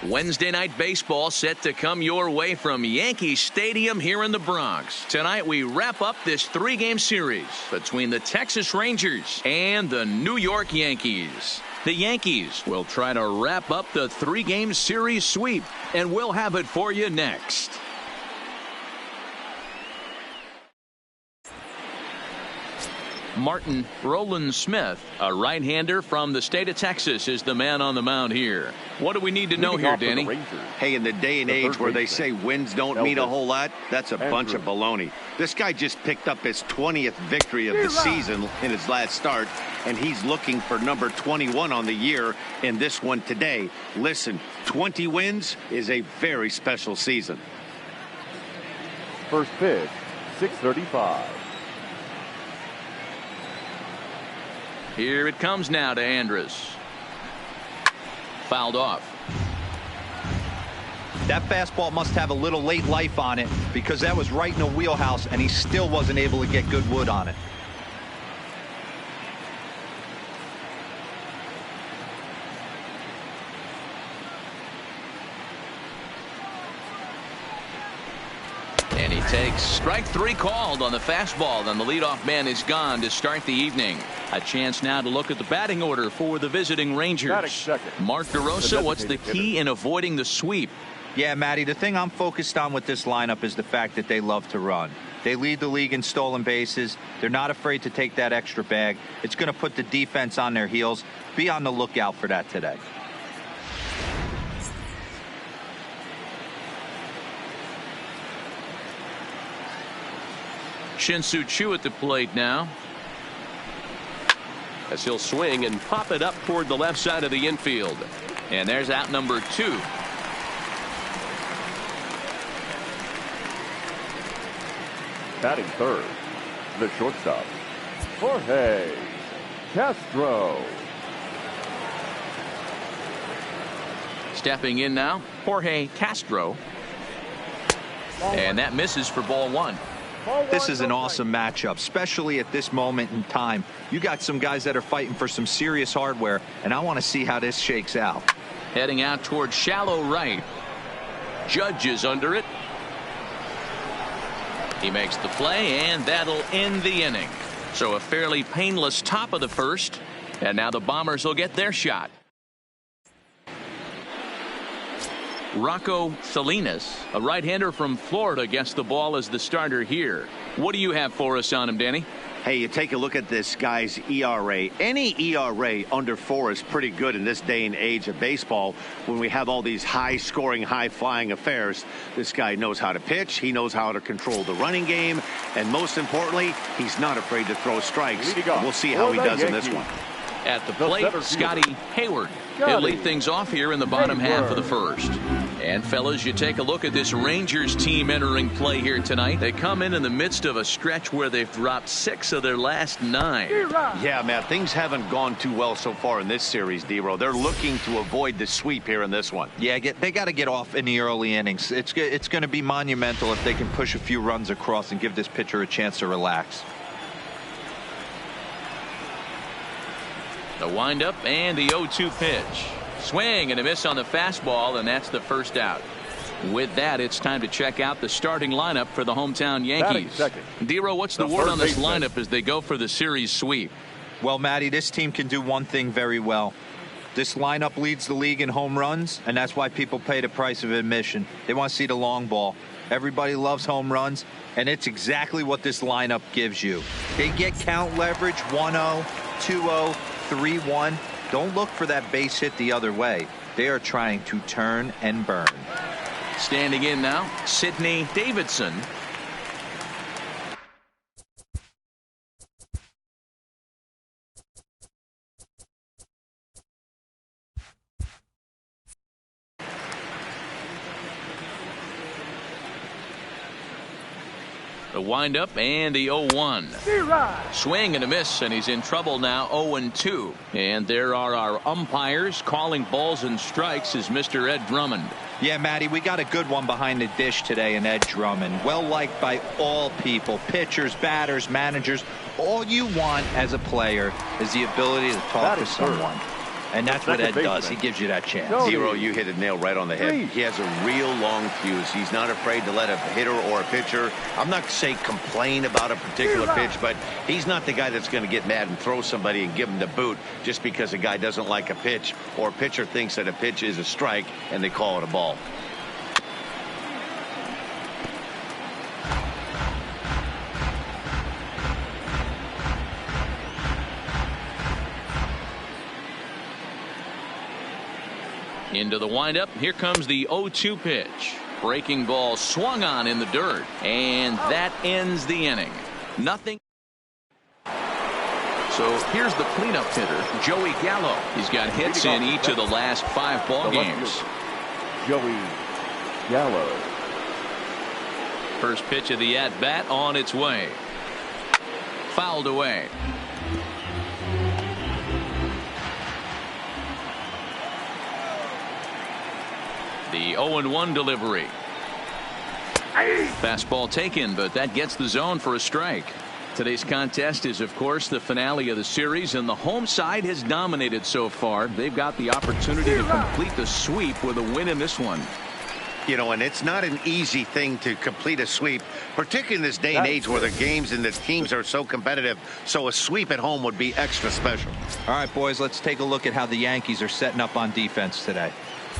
Wednesday night baseball set to come your way from Yankee Stadium here in the Bronx. Tonight we wrap up this three-game series between the Texas Rangers and the New York Yankees. The Yankees will try to wrap up the three-game series sweep, and we'll have it for you next. Martin Roland Smith, a right-hander from the state of Texas, is the man on the mound here. What do we need to know here, Danny? Hey, in the day and age where they say wins don't mean a whole lot, that's a bunch of baloney. This guy just picked up his 20th victory of the season in his last start, and he's looking for number 21 on the year in this one today. Listen, 20 wins is a very special season. First pitch, 6:35. Here it comes now to Andrus. Fouled off. That fastball must have a little late life on it because that was right in the wheelhouse and he still wasn't able to get good wood on it. And he takes strike three called on the fastball, and the leadoff man is gone to start the evening. A chance now to look at the batting order for the visiting Rangers. Mark DeRosa, what's the key in avoiding the sweep? Yeah, Matty, the thing I'm focused on with this lineup is the fact that they love to run. They lead the league in stolen bases. They're not afraid to take that extra bag. It's going to put the defense on their heels. Be on the lookout for that today. Shin-Soo Choo at the plate now, as he'll swing and pop it up toward the left side of the infield. And there's out number 2. Batting third, the shortstop, Jorge Castro. Stepping in now, Jorge Castro. And that misses for ball 1. This is an awesome matchup, especially at this moment in time. You got some guys that are fighting for some serious hardware, and I want to see how this shakes out. Heading out towards shallow right. Judge is under it. He makes the play, and that'll end the inning. So a fairly painless top of the first, and now the Bombers will get their shot. Rocco Salinas, a right-hander from Florida, gets the ball as the starter here. What do you have for us on him, Danny? Hey, you take a look at this guy's ERA. Any ERA under 4 is pretty good in this day and age of baseball when we have all these high-scoring, high-flying affairs. This guy knows how to pitch. He knows how to control the running game. And most importantly, he's not afraid to throw strikes. We'll see how he does in this one. At the plate, Scotty Hayward. He'll lead things off here in the bottom half of the first. And fellas, you take a look at this Rangers team entering play here tonight. They come in the midst of a stretch where they've dropped 6 of their last 9. Yeah, man, things haven't gone too well so far in this series, D-Row. They're looking to avoid the sweep here in this one. Yeah, they got to get off in the early innings. It's going to be monumental if they can push a few runs across and give this pitcher a chance to relax. The windup and the 0-2 pitch. Swing and a miss on the fastball, and that's the first out. With that, it's time to check out the starting lineup for the hometown Yankees. Dero, what's the word on this lineup as they go for the series sweep? Well, Matty, this team can do one thing very well. This lineup leads the league in home runs, and that's why people pay the price of admission. They want to see the long ball. Everybody loves home runs, and it's exactly what this lineup gives you. They get count leverage, 1-0, 2-0, 3-1. Don't look for that base hit the other way. They are trying to turn and burn. Standing in now, Sidney Davidson. The windup and the 0-1. Swing and a miss, and he's in trouble now, 0-2. And there are our umpires calling balls and strikes is Mr. Ed Drummond. Yeah, Matty, we got a good one behind the dish today in Ed Drummond. Well liked by all people, pitchers, batters, managers. All you want as a player is the ability to talk to someone. And that's what Ed does. He gives you that chance. Hero, you hit a nail right on the head. He has a real long fuse. He's not afraid to let a hitter or a pitcher, I'm not saying complain about a particular pitch, but he's not the guy that's going to get mad and throw somebody and give him the boot just because a guy doesn't like a pitch or a pitcher thinks that a pitch is a strike and they call it a ball. Into the windup. Here comes the 0-2 pitch. Breaking ball swung on in the dirt. And that ends the inning. Nothing. So here's the cleanup hitter, Joey Gallo. He's got hits in each of the last 5 ball games. Joey Gallo. First pitch of the at-bat on its way. Fouled away. The 0-1 delivery. Fastball taken, but that gets the zone for a strike. Today's contest is, of course, the finale of the series, and the home side has dominated so far. They've got the opportunity to complete the sweep with a win in this one. You know, and it's not an easy thing to complete a sweep, particularly in this day and age where the games and the teams are so competitive. So a sweep at home would be extra special. All right, boys, let's take a look at how the Yankees are setting up on defense today.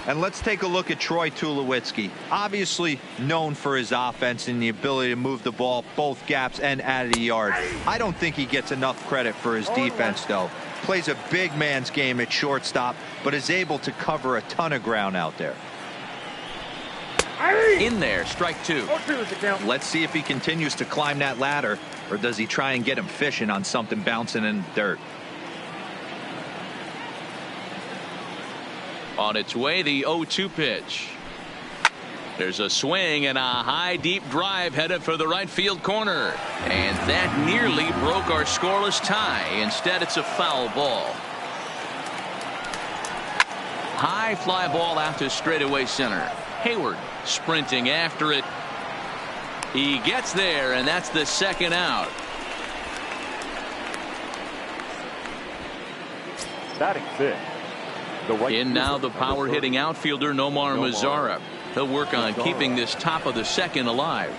And let's take a look at Troy Tulowitzki, obviously known for his offense and the ability to move the ball both gaps and out of the yard. I don't think he gets enough credit for his defense, though. Plays a big man's game at shortstop, but is able to cover a ton of ground out there. In there, strike 2. Let's see if he continues to climb that ladder, or does he try and get him fishing on something bouncing in the dirt. On its way, the 0-2 pitch. There's a swing and a high, deep drive headed for the right field corner. And that nearly broke our scoreless tie. Instead, it's a foul ball. High fly ball out to straightaway center. Hayward sprinting after it. He gets there, and that's the second out. Batting 6. In now the power-hitting outfielder Nomar Mazara. He'll work on keeping this top of the second alive.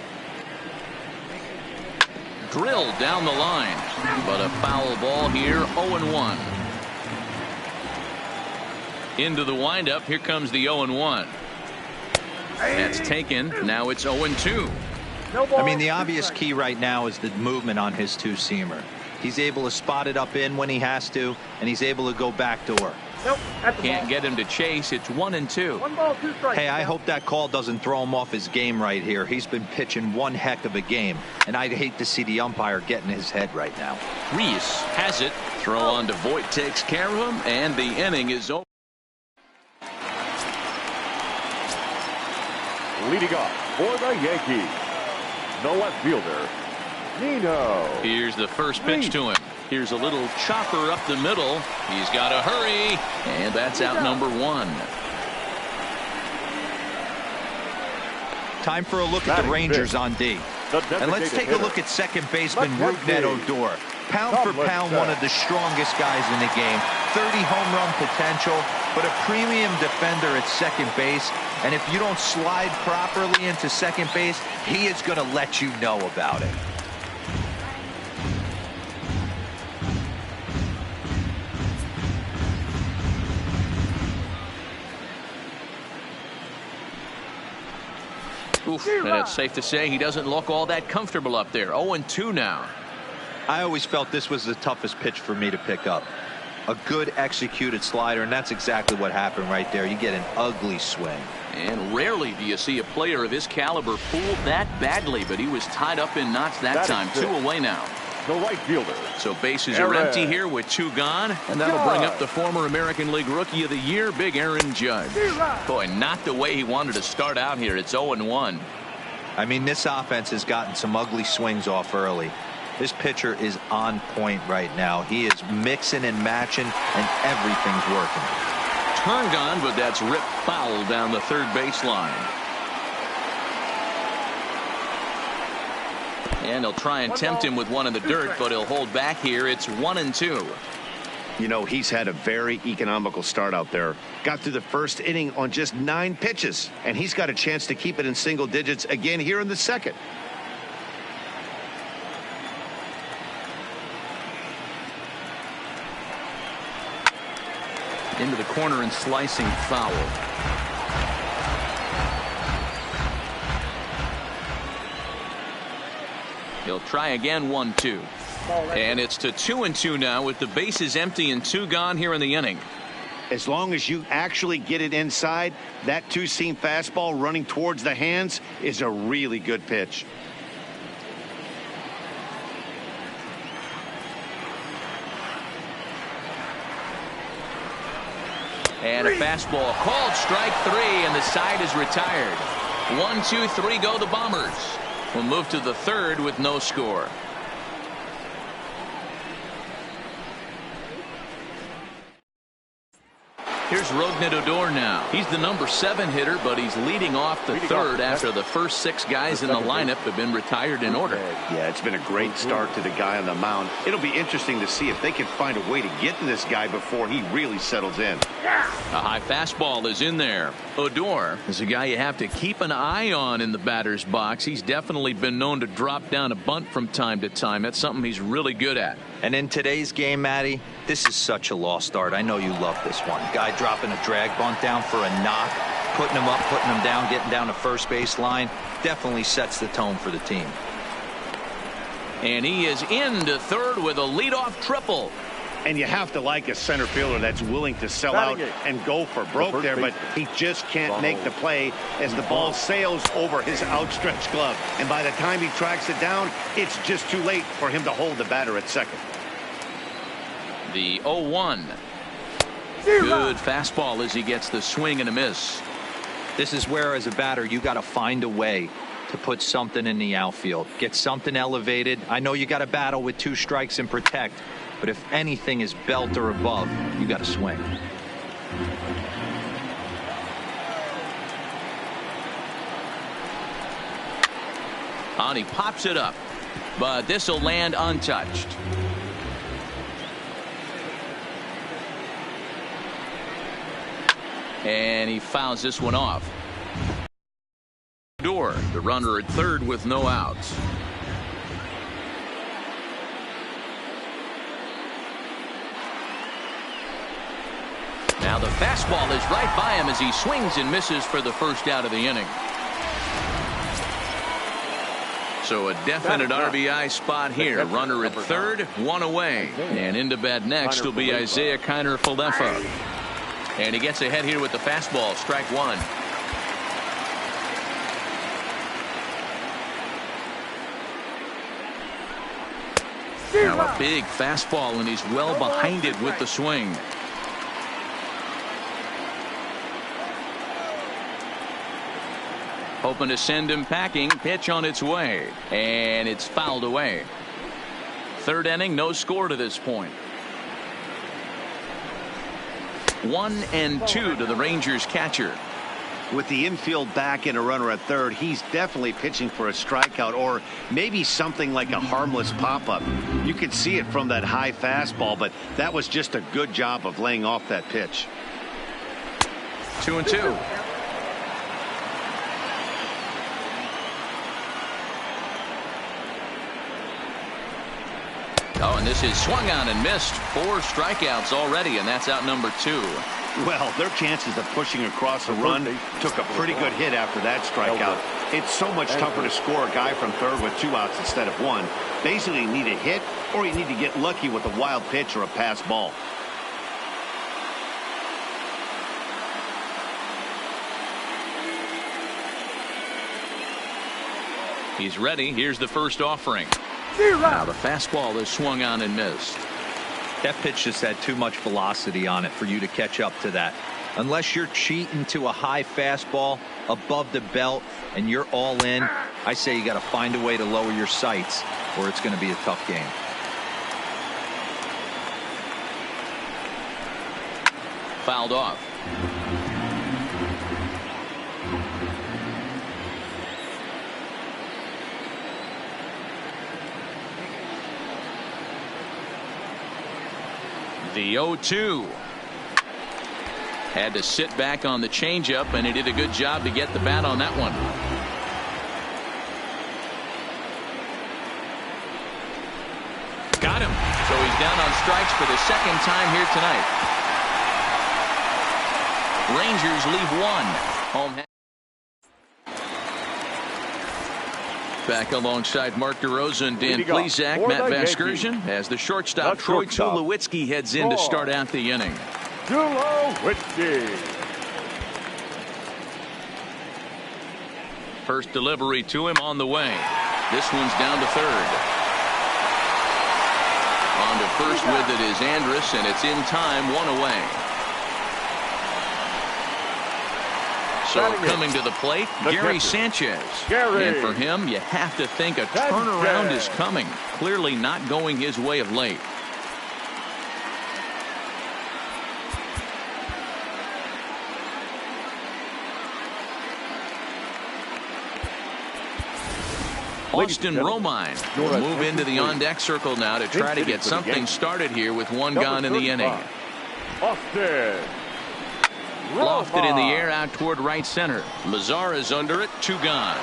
Drilled down the line, but a foul ball here. 0-1. Into the windup. Here comes the 0-1. That's taken. Now it's 0-2. I mean, the obvious key right now is the movement on his two-seamer. He's able to spot it up in when he has to, and he's able to go backdoor. Can't get him to chase. It's 1-2. 1 ball, 2 strikes. Hey, I hope that call doesn't throw him off his game right here. He's been pitching one heck of a game, and I'd hate to see the umpire get in his head right now. Reese has it. Throw on to Voit takes care of him, and the inning is over. Leading off for the Yankees, the left fielder, Nino. Here's the first pitch to him. Here's a little chopper up the middle. He's got to hurry, and that's out number 1. Time for a look at the Rangers on D. And let's take a look at second baseman Rougned Odor. Pound for pound, one of the strongest guys in the game. 30 home run potential, but a premium defender at second base. And if you don't slide properly into second base, he is going to let you know about it. Oof, and it's safe to say he doesn't look all that comfortable up there. 0-2 now. I always felt this was the toughest pitch for me to pick up. A good executed slider, and that's exactly what happened right there. You get an ugly swing. And rarely do you see a player of his caliber fooled that badly, but he was tied up in knots that time. 2 away now. The right fielder. So bases are empty here with 2 gone, and that'll bring up the former American League Rookie of the Year, Big Aaron Judge. Boy, not the way he wanted to start out here. It's 0-1. I mean, this offense has gotten some ugly swings off early. This pitcher is on point right now. He is mixing and matching, and everything's working. Turned on, but that's ripped foul down the third baseline. And he'll try and tempt him with one in the dirt, but he'll hold back here. It's 1-2. You know, he's had a very economical start out there. Got through the first inning on just 9 pitches, and he's got a chance to keep it in single digits again here in the second. Into the corner and slicing foul. He'll try again, 1-2. And it's to 2-2 now with the bases empty and 2 gone here in the inning. As long as you actually get it inside, that two-seam fastball running towards the hands is a really good pitch. And a fastball called strike 3, and the side is retired. 1, 2, 3 go the Bombers. We'll move to the third with no score. Here's Rougned Odor now. He's the number 7 hitter, but he's leading off the third after the first 6 guys in the lineup have been retired in order. Yeah, it's been a great start to the guy on the mound. It'll be interesting to see if they can find a way to get to this guy before he really settles in. A high fastball is in there. Odor is a guy you have to keep an eye on in the batter's box. He's definitely been known to drop down a bunt from time to time. That's something he's really good at. And in today's game, Matty, this is such a lost art. I know you love this one. Guy dropping a drag bunt down for a knock, putting him up, putting him down, getting down to first base line. Definitely sets the tone for the team. And he is into third with a leadoff triple. And you have to like a center fielder that's willing to sell out and go for broke there, but he just can't make the play as the ball sails over his outstretched glove. And by the time he tracks it down, it's just too late for him to hold the batter at second. The 0-1. Good fastball as he gets the swing and a miss. This is where, as a batter, you got to find a way to put something in the outfield. Get something elevated. I know you got to battle with 2 strikes and protect, but if anything is belt or above, you got to swing. And he pops it up, but this will land untouched. And he fouls this one off. Odor, the runner at third with no outs. Now the fastball is right by him as he swings and misses for the first out of the inning. So a definite RBI spot here. Runner at third, 1 away. And into bat next will be Isaiah Kiner-Falefa. And he gets ahead here with the fastball, strike 1. Now a big fastball, and he's well behind it with the swing. Hoping to send him packing. Pitch on its way, and it's fouled away. Third inning, no score to this point. 1-2 to the Rangers catcher. With the infield back and a runner at third, he's definitely pitching for a strikeout or maybe something like a harmless pop-up. You could see it from that high fastball, but that was just a good job of laying off that pitch. 2-2. Oh, and this is swung on and missed. 4 strikeouts already, and that's out number 2. Well, their chances of pushing across a run took a pretty good hit after that strikeout. It's so much tougher to score a guy from third with 2 outs instead of 1. Basically, you need a hit or you need to get lucky with a wild pitch or a pass ball. He's ready. Here's the first offering. Now the fastball is swung on and missed. That pitch just had too much velocity on it for you to catch up to that. Unless you're cheating to a high fastball above the belt and you're all in, I say you got to find a way to lower your sights or it's going to be a tough game. Fouled off. The 0-2. Had to sit back on the changeup, and he did a good job to get the bat on that one. Got him. So he's down on strikes for the second time here tonight. Rangers leave one. Home. Back alongside Mark DeRosa and Dan Plesac, Matt Vasgersian, as the shortstop Troy Tulowitzki heads in to start out the inning. Tulowitzki. First delivery to him on the way. This one's down to third. On to first with it is Andrus, and it's in time, one away. So coming to the plate, Gary Sanchez. And for him, you have to think a turnaround is coming. Clearly not going his way of late. Austin Romine will move into the on-deck circle now to try to get something started here with one gone in the inning. Austin. Lofted in the air out toward right center. Mazara's under it, 2 gone.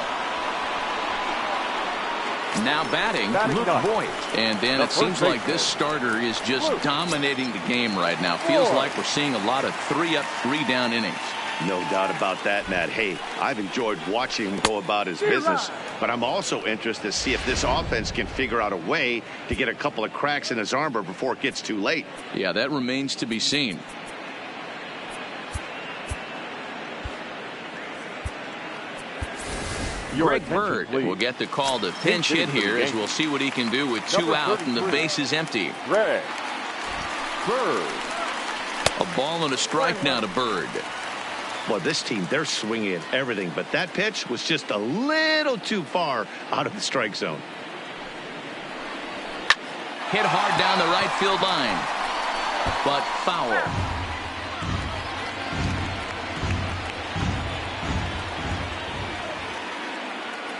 Now batting, Luke Voigt. And Dan, it seems like this starter is just dominating the game right now. Feels like we're seeing a lot of 3-up, 3-down innings. No doubt about that, Matt. Hey, I've enjoyed watching him go about his business, but I'm also interested to see if this offense can figure out a way to get a couple of cracks in his armor before it gets too late. Yeah, that remains to be seen. Greg Bird will get the call to pinch hit here, as we'll see what he can do with 2 out and the base is empty. Greg Bird. A ball and a strike now to Bird. Well, this team, they're swinging at everything, but that pitch was just a little too far out of the strike zone. Hit hard down the right field line, but foul.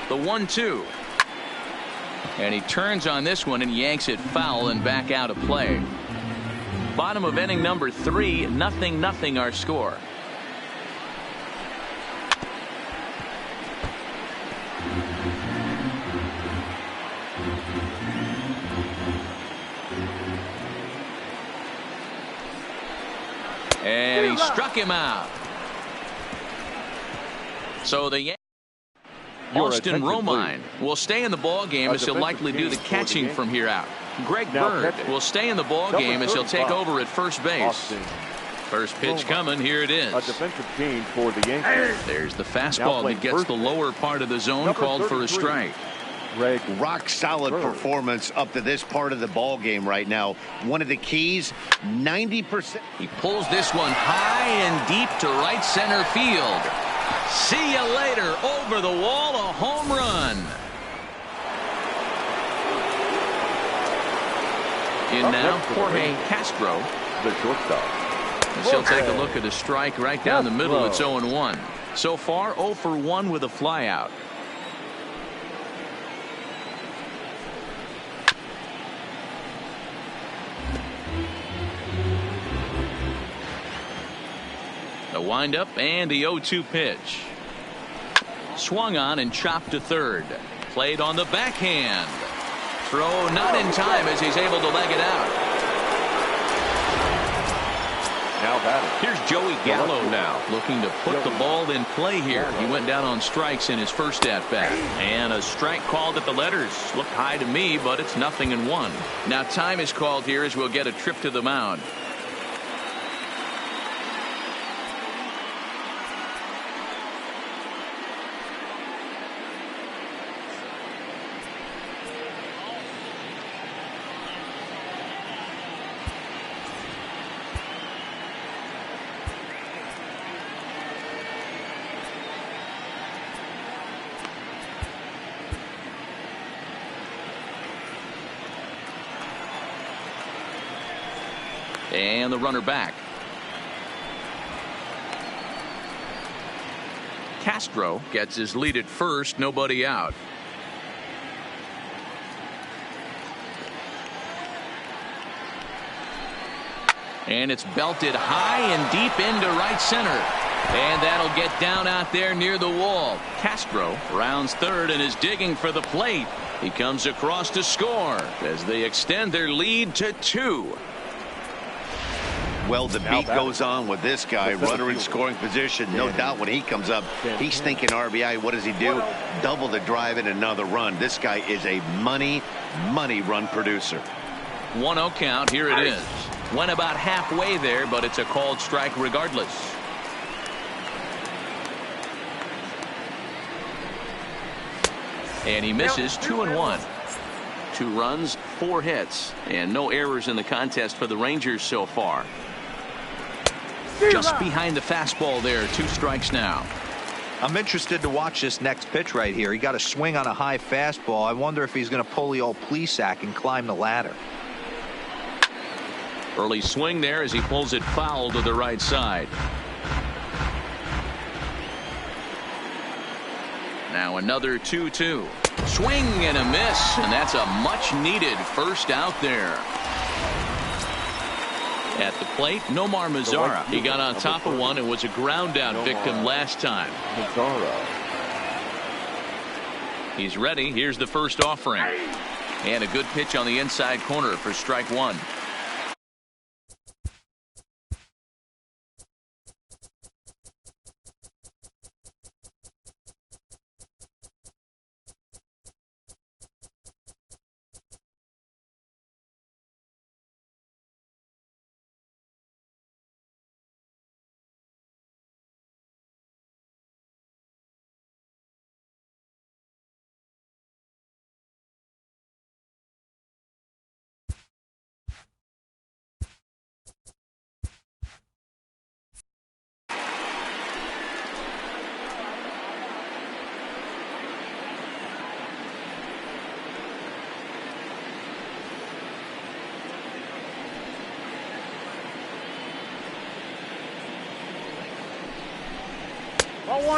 The 1-2. And he turns on this one and yanks it foul and back out of play. Bottom of inning number 3, 0-0 our score. And he struck him out. So the Yankees. Austin Romine will stay in the ball game as he'll likely do the catching from here out. Greg Bird will stay in the ball game as he'll take over at first base. First pitch coming. Here it is. A defensive change for the Yankees. There's the fastball that gets the lower part of the zone, called for a strike. Greg, rock solid performance up to this part of the ball game right now. One of the keys, 90%. He pulls this one high and deep to right center field. See you later. Over the wall, a home run. In now, Jorge Castro. The shortstop. And she'll take a look at a strike right down the middle. It's 0-1. So far, 0 for 1 with a flyout. The windup and the 0-2 pitch. Swung on and chopped to third. Played on the backhand. Throw not in time as he's able to leg it out. Now batting. Here's Joey Gallo now, looking to put the ball in play here. He went down on strikes in his first at-bat. And a strike called at the letters. Looked high to me, but it's 0-1. Now time is called here as we'll get a trip to the mound. And the runner back. Castro gets his lead at first, nobody out. And it's belted high and deep into right center. And that'll get down out there near the wall. Castro rounds third and is digging for the plate. He comes across to score as they extend their lead to 2. Well, the beat goes on with this guy, runner in scoring position. No doubt when he comes up, he's thinking RBI. What does he do? Double the drive and another run. This guy is a money run producer. 1-0 count. Here it is. Went about halfway there, but it's a called strike regardless. And he misses 2-1. 2 runs, 4 hits, and no errors in the contest for the Rangers so far. Just behind the fastball there. 2 strikes now. I'm interested to watch this next pitch right here. He got a swing on a high fastball. I wonder if he's going to pull the old Plesac and climb the ladder. Early swing there as he pulls it foul to the right side. Now another 2-2. Swing and a miss, and that's a much needed first out there. At the plate, Nomar Mazara. He got on top of one and was a ground out victim last time. He's ready. Here's the first offering. And a good pitch on the inside corner for strike 1.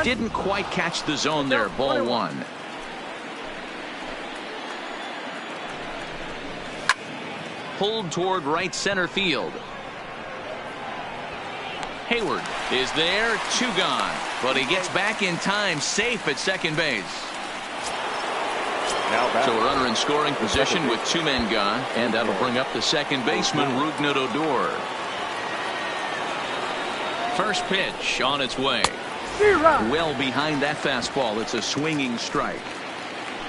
Didn't quite catch the zone there. Ball 1. Pulled toward right center field. Hayward is there. 2 gone. But he gets back in time, safe at second base. So a runner in scoring position with 2 men gone. And that'll bring up the second baseman, Rougned Odor. First pitch on its way. Well behind that fastball. It's a swinging strike.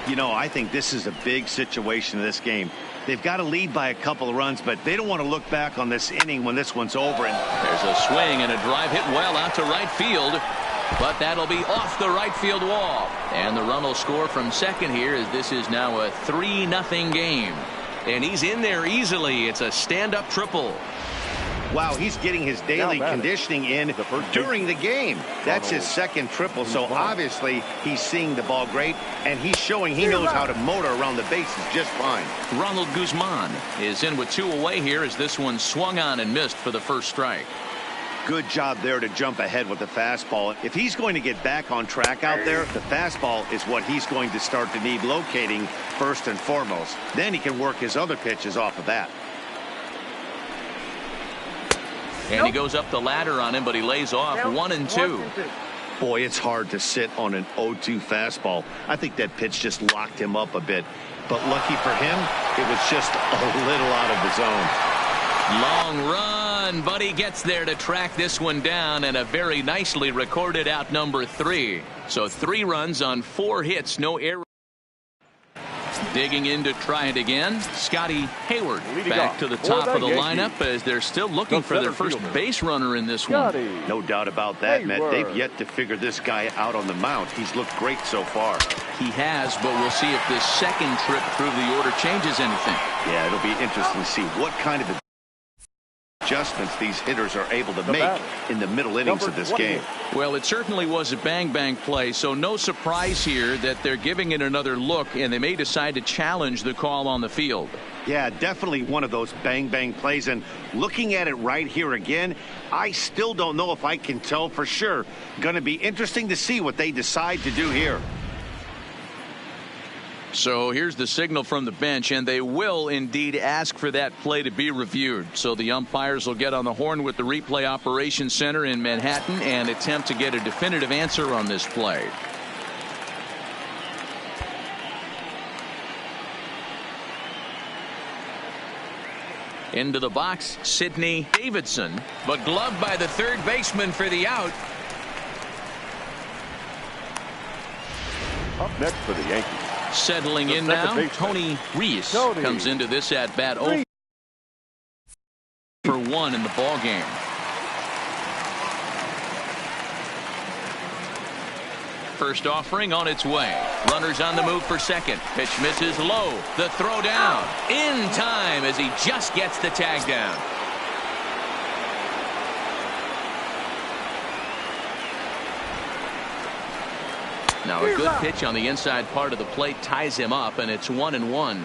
You know, I think this is a big situation in this game. They've got to lead by a couple of runs, but they don't want to look back on this inning when this one's over. And there's a swing and a drive hit well out to right field, but that'll be off the right field wall. And the run will score from second here as this is now a 3-0 game. And he's in there easily. It's a stand-up triple. Wow, he's getting his daily conditioning in during the game. That's his second triple, so obviously he's seeing the ball great, and he's showing he knows how to motor around the bases just fine. Ronald Guzman is in with 2 away here as this one swung on and missed for the first strike. Good job there to jump ahead with the fastball. If he's going to get back on track out there, the fastball is what he's going to start to need locating first and foremost. Then he can work his other pitches off of that. And he goes up the ladder on him, but he lays off 1-2. Boy, it's hard to sit on an 0-2 fastball. I think that pitch just locked him up a bit. But lucky for him, it was just a little out of the zone. Long run, but he gets there to track this one down, and a very nicely recorded out number 3. So 3 runs on 4 hits, no error. Digging in to try it again. Scotty Hayward back to the top of the lineup as they're still looking for their first base runner in this one. No doubt about that, Matt. They've yet to figure this guy out on the mound. He's looked great so far. He has, but we'll see if this second trip through the order changes anything. Yeah, it'll be interesting to see what kind of adjustments these hitters are able to make in the middle innings of this game. Well, it certainly was a bang play, so no surprise here that they're giving it another look, and they may decide to challenge the call on the field. Yeah, definitely one of those bang plays, and looking at it right here again, I still don't know if I can tell for sure. Going to be interesting to see what they decide to do here. So here's the signal from the bench, and they will indeed ask for that play to be reviewed. So the umpires will get on the horn with the replay operations center in Manhattan and attempt to get a definitive answer on this play. Into the box, Sidney Davidson, but gloved by the third baseman for the out. Up next for the Yankees. Settling in now, Tony Reese comes into this at bat 0 for 1 in the ball game. First offering on its way. Runners on the move for second. Pitch misses low. The throw down in time as he just gets the tag down. Now a good pitch on the inside part of the plate ties him up, and it's 1-1.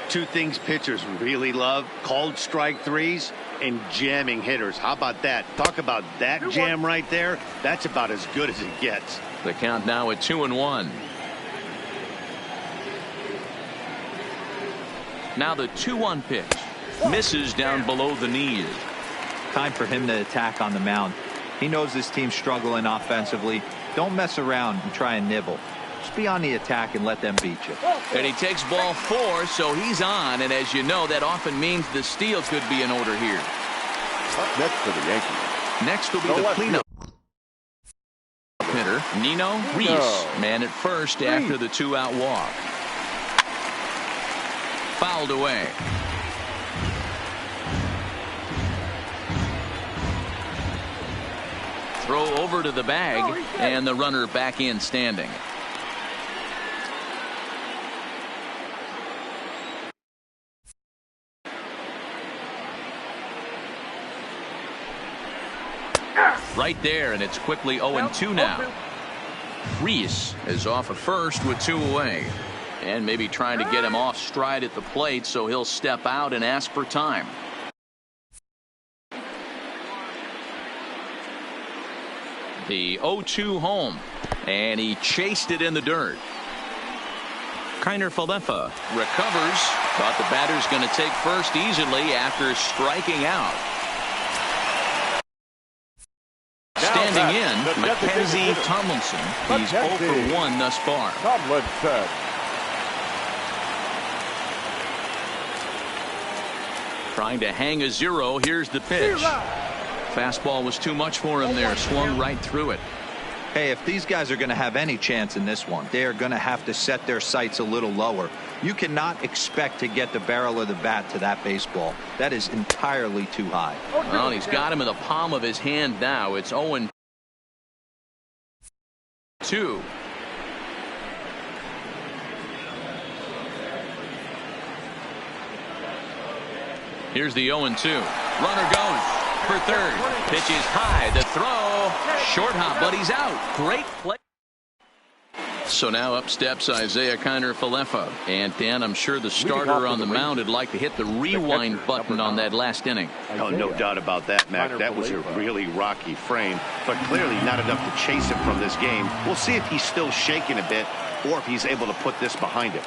Two things pitchers really love: called strike threes and jamming hitters. How about that? Talk about that jam right there. That's about as good as it gets. The count now at 2-1. Now the 2-1 pitch. Misses down below the knees. Time for him to attack on the mound. He knows this team's struggling offensively. Don't mess around and try and nibble. Just be on the attack and let them beat you. And he takes ball 4, so he's on. And as you know, that often means the steal could be in order here. Up next for the Yankees. Next will be the cleanup hitter, Nino Reese. Man at first after the 2-out walk. Fouled away. Throw over to the bag, and the runner back in standing. Right there, and it's quickly 0-2 now. Reese is off at first with 2 away. And maybe trying to get him off stride at the plate, so he'll step out and ask for time. The 0-2 home, and he chased it in the dirt. Falefa recovers. Thought the batter's going to take first easily after striking out. Standing in, Mackenzie Tomlinson. He's 0 for 1 thus far. Tomlinson. Trying to hang a 0. Here's the pitch. Fastball was too much for him there. Swung right through it. Hey, if these guys are going to have any chance in this one, they are going to have to set their sights a little lower. You cannot expect to get the barrel of the bat to that baseball. That is entirely too high. Well, he's got him in the palm of his hand now. It's 0-2. Here's the 0-2. Runner goes for third. Pitch is high. The throw. Short hop, but he's out. Great play. So now up steps Isaiah Falefa. And Dan, I'm sure the starter on the mound would like to hit the rewind button on that last inning. Oh, no doubt about that, Mac. That was a really rocky frame, but clearly not enough to chase him from this game. We'll see if he's still shaking a bit or if he's able to put this behind him.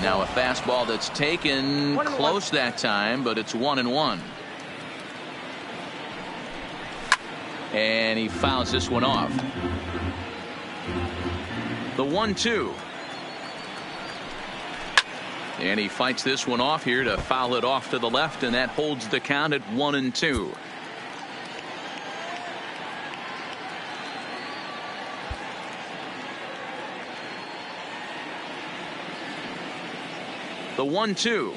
Now a fastball that's taken close that time, but it's 1-1. And he fouls this one off. The 1-2. And he fights this one off here to foul it off to the left, and that holds the count at 1-2. The 1-2.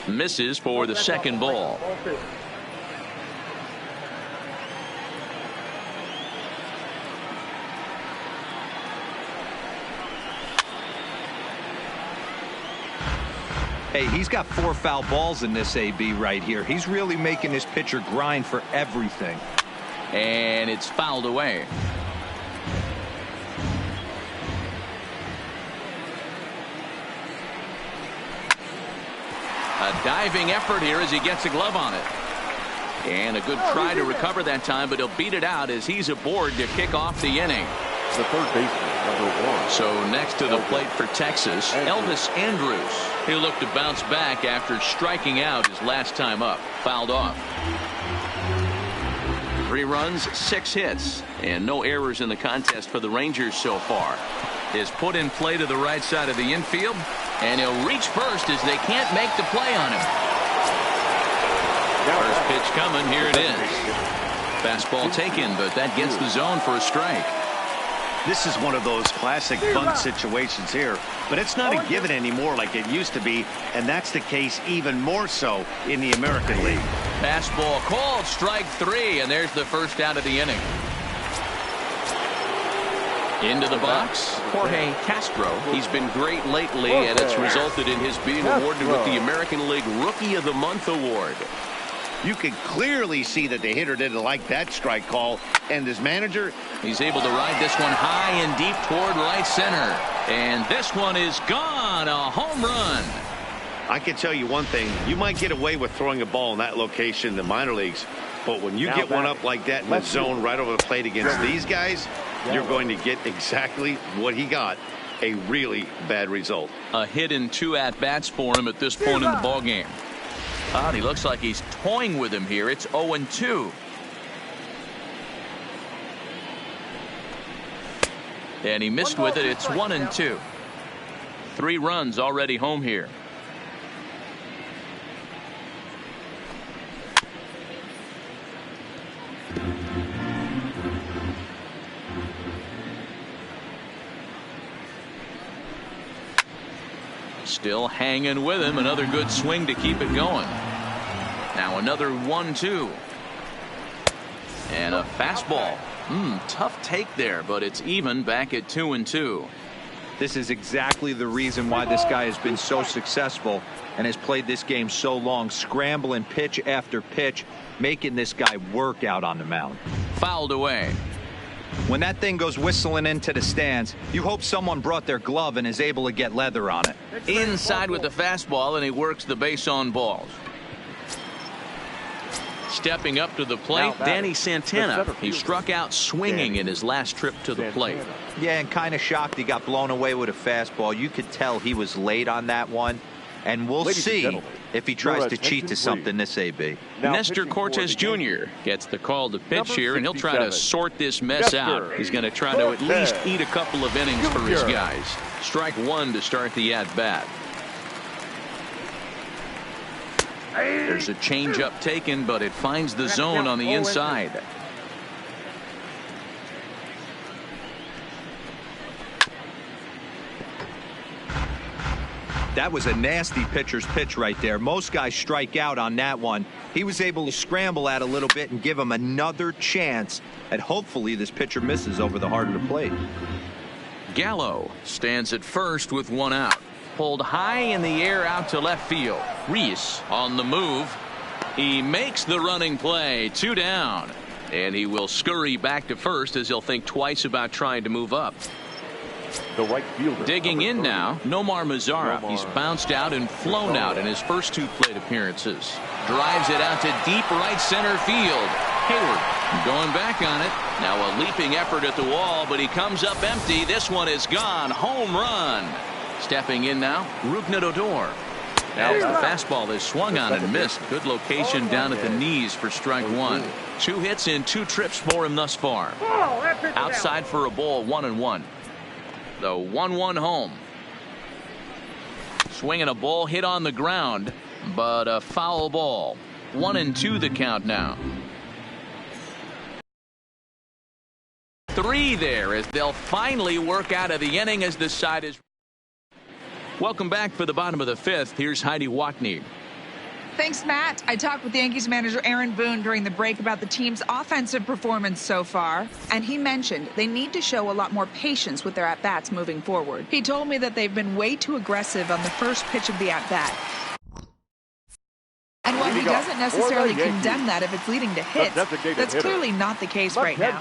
Misses for the second ball. Hey, he's got 4 foul balls in this AB right here. He's really making this pitcher grind for everything. And it's fouled away. A diving effort here as he gets a glove on it. And a good try to recover that time, but he'll beat it out as he's aboard to kick off the inning. the third baseman, number 1. So next to the plate for Texas, Elvis Andrus. He'll look to bounce back after striking out his last time up. Fouled off. 3 runs, 6 hits, and no errors in the contest for the Rangers so far. Is put in play to the right side of the infield, and he'll reach first as they can't make the play on him. First pitch coming, here it is. Fastball taken, but that gets the zone for a strike. This is one of those classic bunt situations here, but it's not a given anymore like it used to be, and that's the case even more so in the American League. Fastball called, strike 3, and there's the first out of the inning. Into the box, Jorge Castro. He's been great lately, and it's resulted in his being awarded with the American League Rookie of the Month award. You can clearly see that the hitter didn't like that strike call, and his manager, he's able to ride this one high and deep toward right center. And this one is gone, a home run. I can tell you one thing, you might get away with throwing a ball in that location in the minor leagues, but when you get one up like that in the zone right over the plate against these guys, you're going to get exactly what he got, a really bad result. A hit in 2 at-bats for him at this point in the ballgame. He looks like he's toying with him here. It's 0-2. And he missed with it. It's 1-2. 3 runs already home here. Still hanging with him. Another good swing to keep it going. Now another 1-2. And a fastball. Tough take there, but it's even back at 2-2. This is exactly the reason why this guy has been so successful and has played this game so long, scrambling pitch after pitch, making this guy work out on the mound. Fouled away. When that thing goes whistling into the stands, you hope someone brought their glove and is able to get leather on it. Inside with the fastball, and he works the base on balls. Stepping up to the plate, Danny Santana. He struck out swinging in his last trip to the plate. Yeah, and kind of shocked he got blown away with a fastball. You could tell he was late on that one. And we'll see if he tries to cheat to something this AB. Nestor Cortes Jr. gets the call to pitch here, and he'll try to sort this mess out. He's going to try to at least eat a couple of innings for his guys. Strike 1 to start the at-bat. There's a changeup taken, but it finds the zone on the inside. That was a nasty pitcher's pitch right there. Most guys strike out on that one. He was able to scramble at a little bit and give him another chance, and hopefully this pitcher misses over the heart of the plate. Gallo stands at first with 1 out. Pulled high in the air out to left field. Reese on the move. He makes the running play. 2 down. And he will scurry back to first as he'll think twice about trying to move up. The right fielder. Digging in now, Nomar Mazara. He's bounced out and flown out in his first 2 plate appearances. Drives it out to deep right center field. Hayward going back on it. Now a leaping effort at the wall, but he comes up empty. This one is gone. Home run. Stepping in now, Rougned Odor. Now the fastball is swung on and missed. Good location down at the knees for strike 1. 2 hits in 2 trips for him thus far. Outside for a ball, 1-1. The 1-1 home. Swinging a ball hit on the ground, but a foul ball. 1-2 the count now. 3 there as they'll finally work out of the inning as the side is. Welcome back for the bottom of the 5th. Here's Heidi Watney. Thanks, Matt. I talked with Yankees manager Aaron Boone during the break about the team's offensive performance so far, and he mentioned they need to show a lot more patience with their at-bats moving forward. He told me that they've been way too aggressive on the first pitch of the at-bat. And while he doesn't necessarily condemn that if it's leading to hits, that's clearly not the case right now.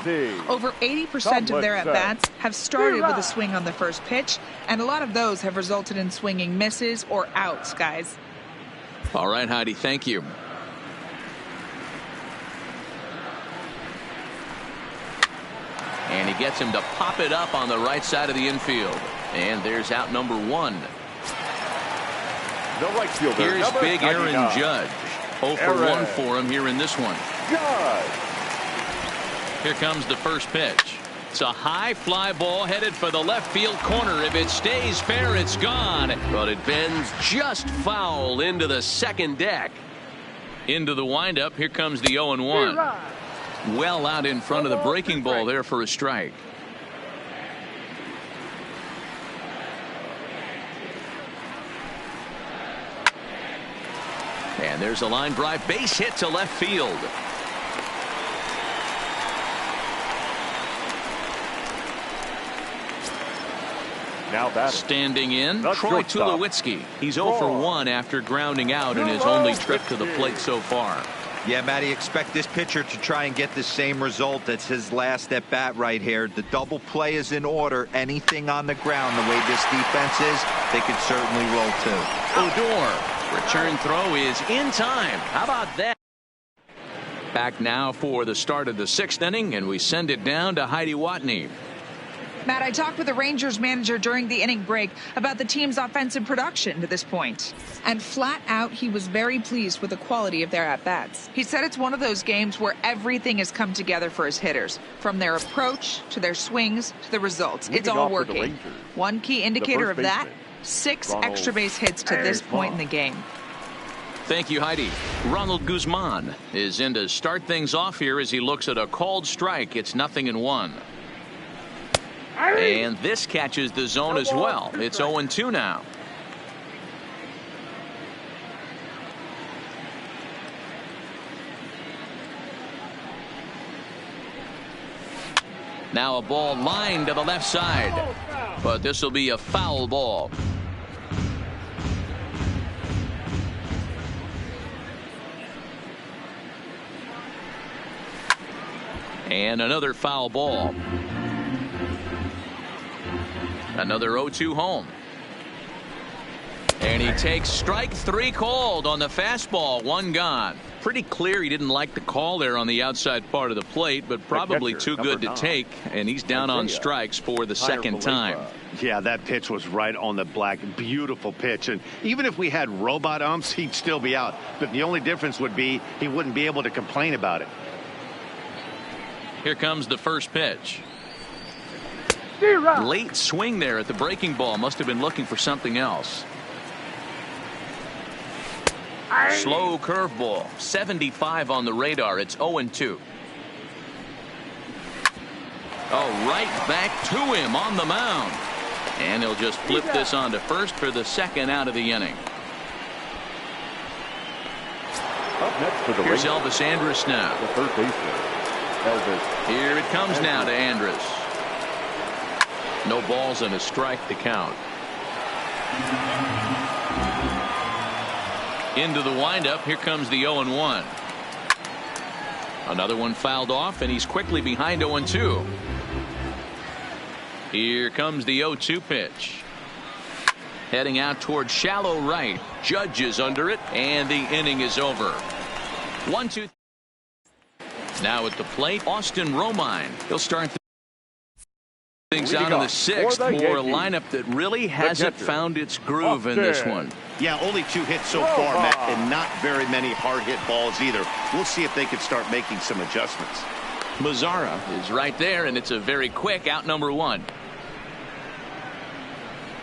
Over 80% of their at-bats have started with a swing on the first pitch, and a lot of those have resulted in swinging misses or outs, guys. All right, Heidi, thank you. And he gets him to pop it up on the right side of the infield. And there's out number 1. The right fielder, Here's big Aaron 99. Judge. 0 for 1 for him here in this one. Judge. Here comes the first pitch. It's a high fly ball headed for the left field corner. If it stays fair, it's gone. But it bends just foul into the second deck. Into the windup. Here comes the 0-1. Well out in front of the breaking ball there for a strike. And there's a line drive base hit to left field. Now batting. Standing in, The Troy shortstop. Tulowitzki. He's 0 for 1 after grounding out in his only trip to the plate so far. Yeah, Matty, expect this pitcher to try and get the same result. That's his last at bat right here. The double play is in order. Anything on the ground, the way this defense is, they could certainly roll too. Odor. Return throw is in time. How about that? Back now for the start of the 6th inning, and we send it down to Heidi Watney. Matt, I talked with the Rangers manager during the inning break about the team's offensive production to this point. And flat out, he was very pleased with the quality of their at-bats. He said it's one of those games where everything has come together for his hitters, from their approach to their swings to the results. It's all working. One key indicator of that, 6 extra base hits to this point in the game. Thank you, Heidi. Ronald Guzman is in to start things off here as he looks at a called strike. It's 0-1. And this catches the zone as well. It's 0-2 now. Now a ball lined to the left side. But this will be a foul ball. And another foul ball. Another 0-2 home. And he takes strike 3 called on the fastball. 1 gone. Pretty clear he didn't like the call there on the outside part of the plate, but probably too good to take. And he's down on strikes for the second time. Yeah, that pitch was right on the black. Beautiful pitch. And even if we had robot umps, he'd still be out. But the only difference would be he wouldn't be able to complain about it. Here comes the first pitch. Late swing there at the breaking ball. Must have been looking for something else. Slow curveball. 75 on the radar. It's 0-2. Oh, right back to him on the mound. And he'll just flip this on to first for the second out of the inning. Up next for the Here's Rangers, Elvis Andrus now. the third baseman, Elvis. Here it comes now to Andrus. No balls and a strike to count. Into the windup. Here comes the 0-1. Another one fouled off, and he's quickly behind 0-2. Here comes the 0-2 pitch. Heading out towards shallow right. Judge is under it, and the inning is over. 1-2. Now at the plate, Austin Romine. He'll start things out in the 6th for a lineup that really hasn't found its groove in this one. Yeah, only 2 hits so far, Matt, and not very many hard hit balls either. We'll see if they can start making some adjustments. Mazzara is right there, and it's a very quick out number 1.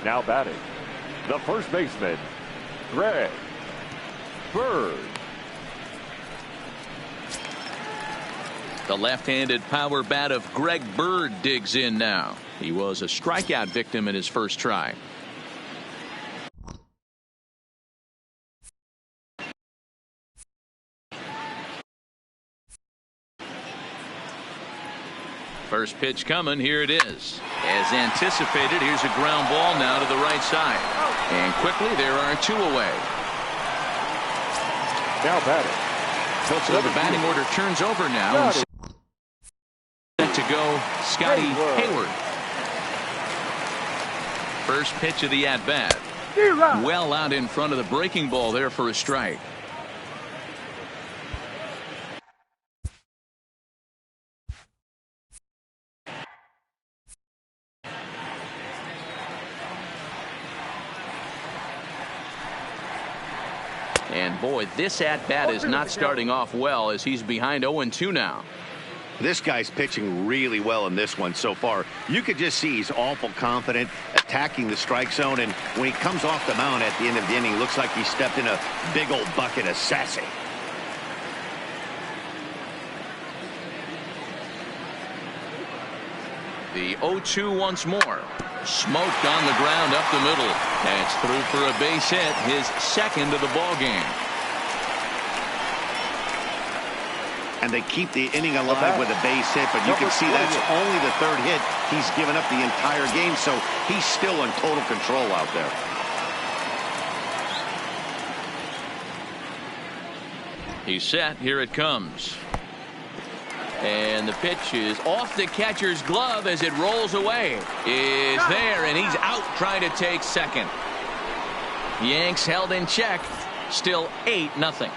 Now batting, the first baseman, Greg Bird. The left-handed power bat of Greg Bird digs in now. He was a strikeout victim in his first try. First pitch coming. Here it is. As anticipated, here's a ground ball now to the right side. And quickly, there are 2 away. Now batting. So the batting order turns over now. And set to go, Scotty Hayward. First pitch of the at-bat. Well out in front of the breaking ball there for a strike. And boy, this at-bat is not starting off well as he's behind 0-2 now. This guy's pitching really well in this one so far. You could just see he's awful confident, attacking the strike zone, and when he comes off the mound at the end of the inning, looks like he stepped in a big old bucket of sassy. The 0-2 once more. Smoked on the ground up the middle. That's through for a base hit, his second of the ball game. And they keep the inning alive with a base hit, but you can see that's only the third hit he's given up the entire game, so he's still in total control out there. He's set. Here it comes. And the pitch is off the catcher's glove as it rolls away. Is there, and he's out trying to take second. Yanks held in check. Still 8-0.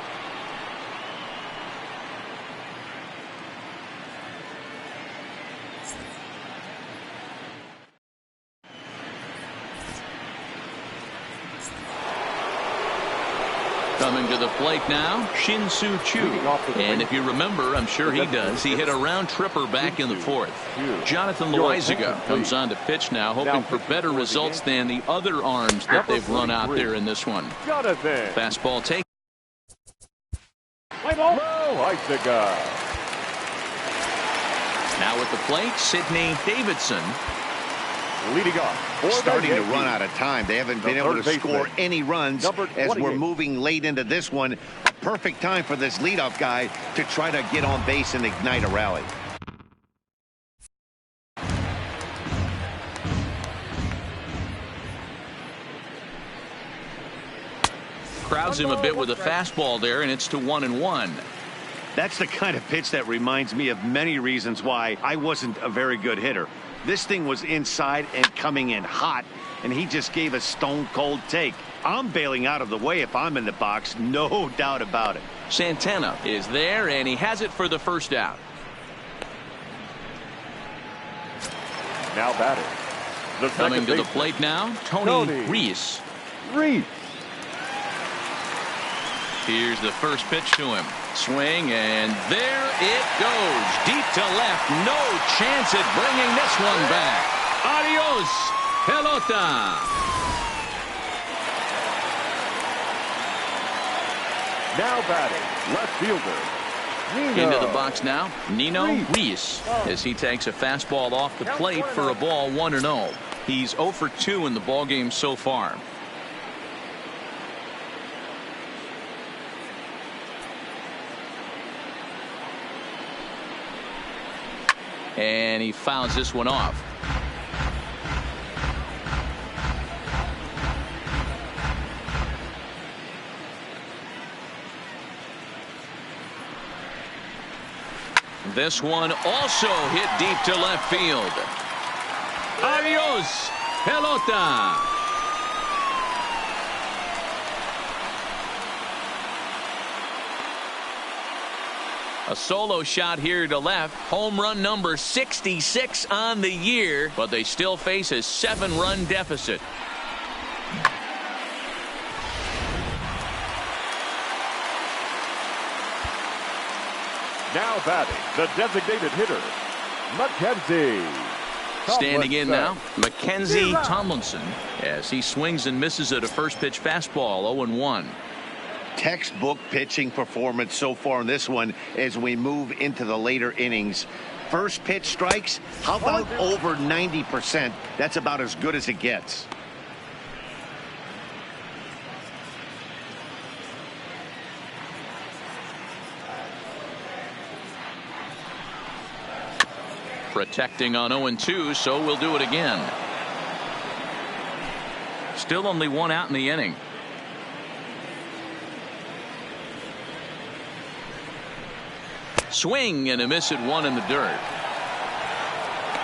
Coming to the plate now, Shin-Soo Choo. And if you remember, I'm sure he does, he hit a round tripper back in the fourth. Jonathan Loizaga comes on to pitch now, hoping for better results than the other arms that they've run out there in this one. Fastball take. Loizaga. Now at the plate, Sidney Davidson. Leading off. Starting to run out of time. They haven't been able to score any runs as we're moving late into this one. A perfect time for this leadoff guy to try to get on base and ignite a rally. Crowds him a bit with a fastball there, and it's to 1-1. That's the kind of pitch that reminds me of many reasons why I wasn't a very good hitter. This thing was inside and coming in hot, and he just gave a stone-cold take. I'm bailing out of the way if I'm in the box, no doubt about it. Santana is there, and he has it for the first out. Now batting. Coming to the plate now, Tony Reese. Here's the first pitch to him. Swing, and there it goes. Deep to left. No chance at bringing this one back. Adios, pelota. Now batting, left fielder. Nino. Into the box now, Nino Reese, as he takes a fastball off the plate for a ball 1-0. He's 0 for 2 in the ballgame so far. And he fouls this one off. This one also hit deep to left field. Adios, pelota. A solo shot here to left. Home run number 66 on the year, but they still face a 7-run deficit. Now batting, the designated hitter, Mackenzie. Standing in now, Mackenzie Tomlinson, as he swings and misses at a first pitch fastball, 0-1. Textbook pitching performance so far in this one as we move into the later innings. First pitch strikes, how about over 90%? That's about as good as it gets. Protecting on 0-2, so we'll do it again. Still only one out in the inning. Swing and a miss at one in the dirt.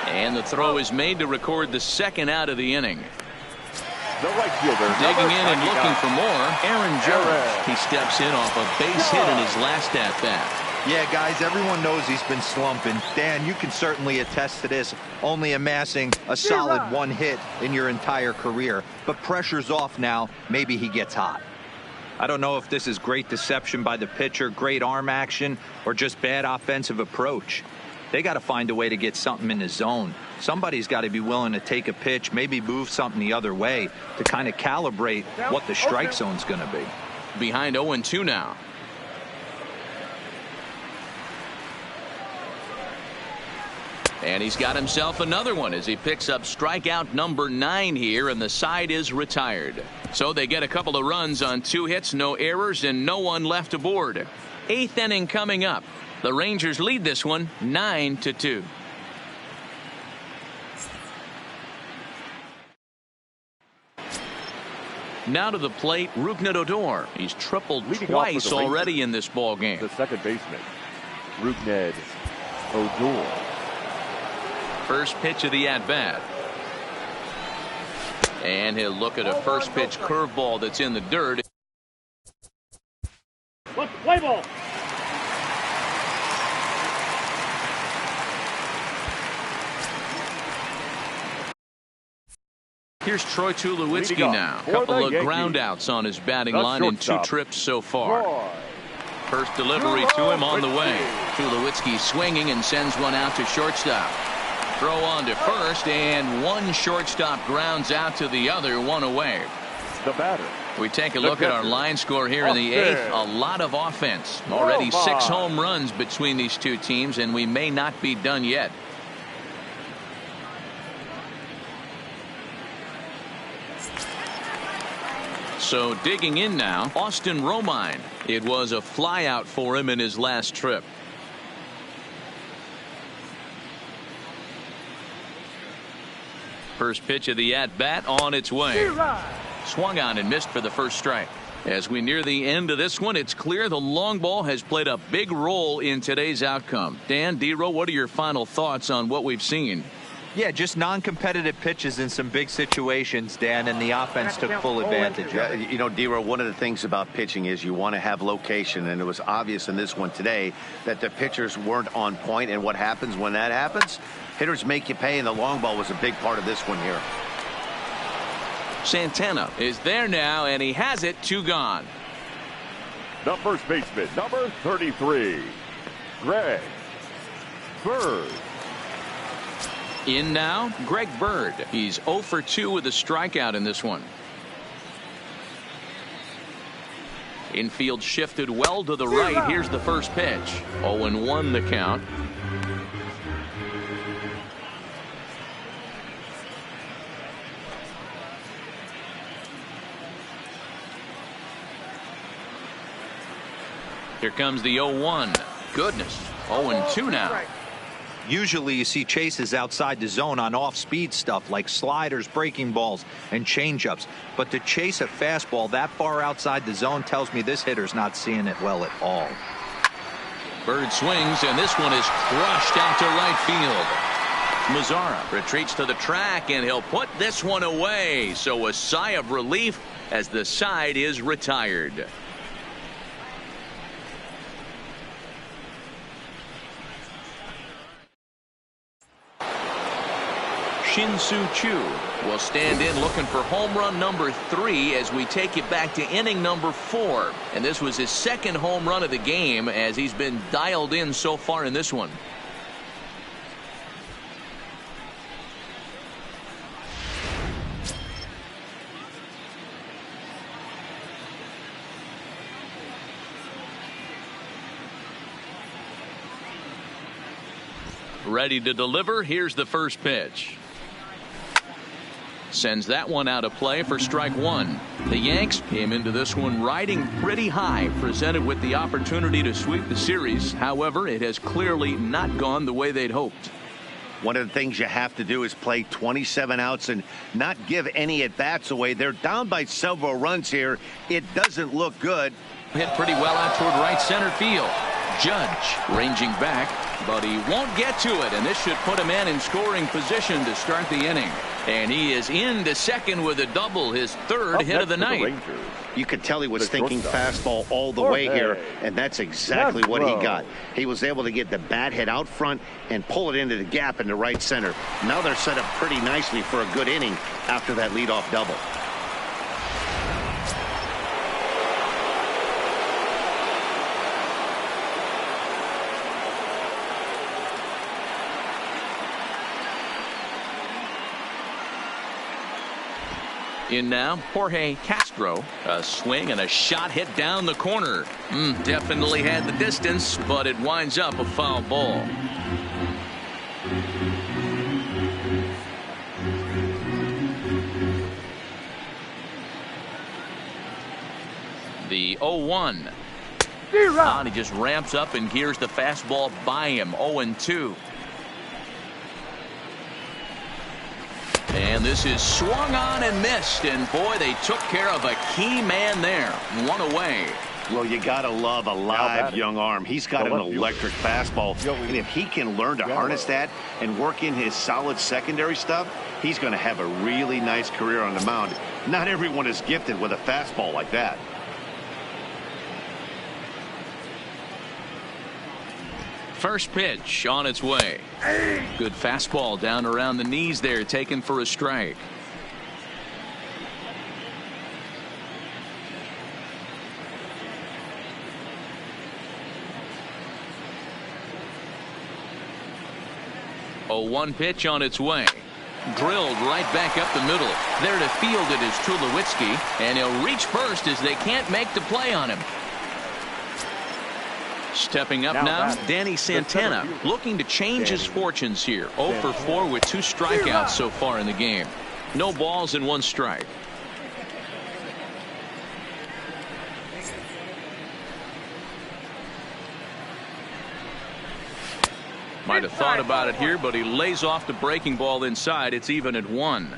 And the throw is made to record the second out of the inning. The right fielder. Digging in and looking for more, Aaron Jones. He steps in off a base hit in his last at-bat. Yeah, guys, everyone knows he's been slumping. Dan, you can certainly attest to this, only amassing a solid one hit in your entire career. But pressure's off now. Maybe he gets hot. I don't know if this is great deception by the pitcher, great arm action, or just bad offensive approach. They got to find a way to get something in the zone. Somebody's got to be willing to take a pitch, maybe move something the other way to kind of calibrate what the strike zone's going to be. Behind 0-2 now. And he's got himself another one as he picks up strikeout number 9 here, and the side is retired. So they get a couple of runs on 2 hits, no errors, and no one left aboard. 8th inning coming up. The Rangers lead this one 9-2. Now to the plate, Rougned Odor. He's tripled twice already in this ball game. The second baseman, Rougned Odor. First pitch of the at-bat. And he'll look at a first pitch curveball that's in the dirt. Play ball. Here's Troy Tulowitzki now. Couple of ground outs on his batting line in 2 trips so far. First delivery to him on the way. Tulowitzki swinging and sends one out to shortstop. Throw on to first, and one shortstop grounds out to the other, one away. The batter. We take a look at our line score here in the 8th. A lot of offense. Already 6 home runs between these 2 teams, and we may not be done yet. So digging in now, Austin Romine. It was a flyout for him in his last trip. First pitch of the at-bat on its way. Swung on and missed for the first strike. As we near the end of this one, it's clear the long ball has played a big role in today's outcome. Dan, Dero, what are your final thoughts on what we've seen? Yeah, just non-competitive pitches in some big situations, Dan, and the offense took full advantage of it. You know, Dero, one of the things about pitching is you want to have location, and it was obvious in this one today that the pitchers weren't on point, and what happens when that happens? Hitters make you pay, and the long ball was a big part of this one here. Santana is there now, and he has it, 2 gone. The first baseman, number 33, Greg Bird. In now, Greg Bird. He's 0 for 2 with a strikeout in this one. Infield shifted well to the right. Here's the first pitch. 0-1 the count. Here comes the 0-1. Goodness. 0-2 now. Usually you see chases outside the zone on off-speed stuff like sliders, breaking balls, and changeups. But to chase a fastball that far outside the zone tells me this hitter's not seeing it well at all. Bird swings, and this one is crushed out to right field. Mazzara retreats to the track, and he'll put this one away. So a sigh of relief as the side is retired. Shin-Soo Choo will stand in looking for home run number 3 as we take it back to inning number 4. And this was his 2nd home run of the game as he's been dialed in so far in this one. Ready to deliver. Here's the first pitch. Sends that one out of play for strike 1. The Yanks came into this one riding pretty high, presented with the opportunity to sweep the series. However, it has clearly not gone the way they'd hoped. One of the things you have to do is play 27 outs and not give any at-bats away. They're down by several runs here. It doesn't look good. Hit pretty well out toward right center field. Judge ranging back, but he won't get to it, and this should put a man in scoring position to start the inning. And he is into second with a double, his 3rd hit of the night. You could tell he was thinking fastball all the way here, and that's exactly what he got. He was able to get the bat hit out front and pull it into the gap in the right center. Now they're set up pretty nicely for a good inning after that leadoff double. In now, Jorge Castro. A swing and a shot hit down the corner. Definitely had the distance, but it winds up a foul ball. The 0-1. And he just ramps up and gears the fastball by him. 0-2. And this is swung on and missed. And boy, they took care of a key man there. One away. Well, you got to love a live young arm. He's got an electric fastball. And if he can learn to harness that and work in his solid secondary stuff, he's going to have a really nice career on the mound. Not everyone is gifted with a fastball like that. First pitch on its way. Good fastball down around the knees there, taken for a strike. A 1 pitch on its way. Drilled right back up the middle. There to field it is Tulowitzki, and he'll reach first as they can't make the play on him. Stepping up now, Danny Santana, looking to change his fortunes here. 0 for 4 with 2 strikeouts so far in the game. No balls and 1 strike. Might have thought about it here, but he lays off the breaking ball inside. It's even at 1.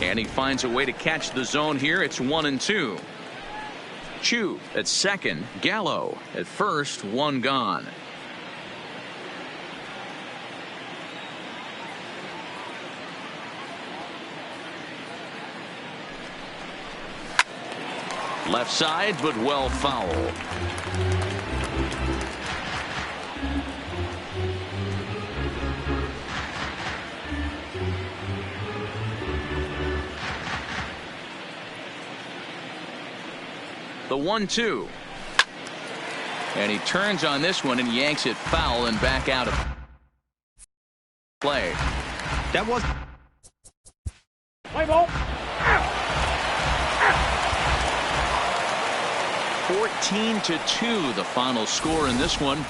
And he finds a way to catch the zone here. It's 1-2. Chu at second, Gallo at first, 1 gone. Left side, but well foul. The 1-2. And he turns on this one and yanks it foul and back out of play. That was... Play ball. 14-2 the final score in this one.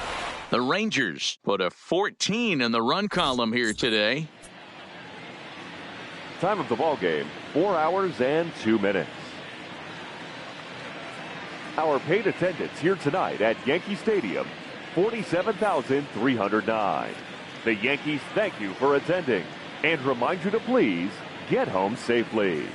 The Rangers put a 14 in the run column here today. Time of the ball game, 4 hours and 2 minutes. Our paid attendance here tonight at Yankee Stadium, 47,309. The Yankees thank you for attending and remind you to please get home safely.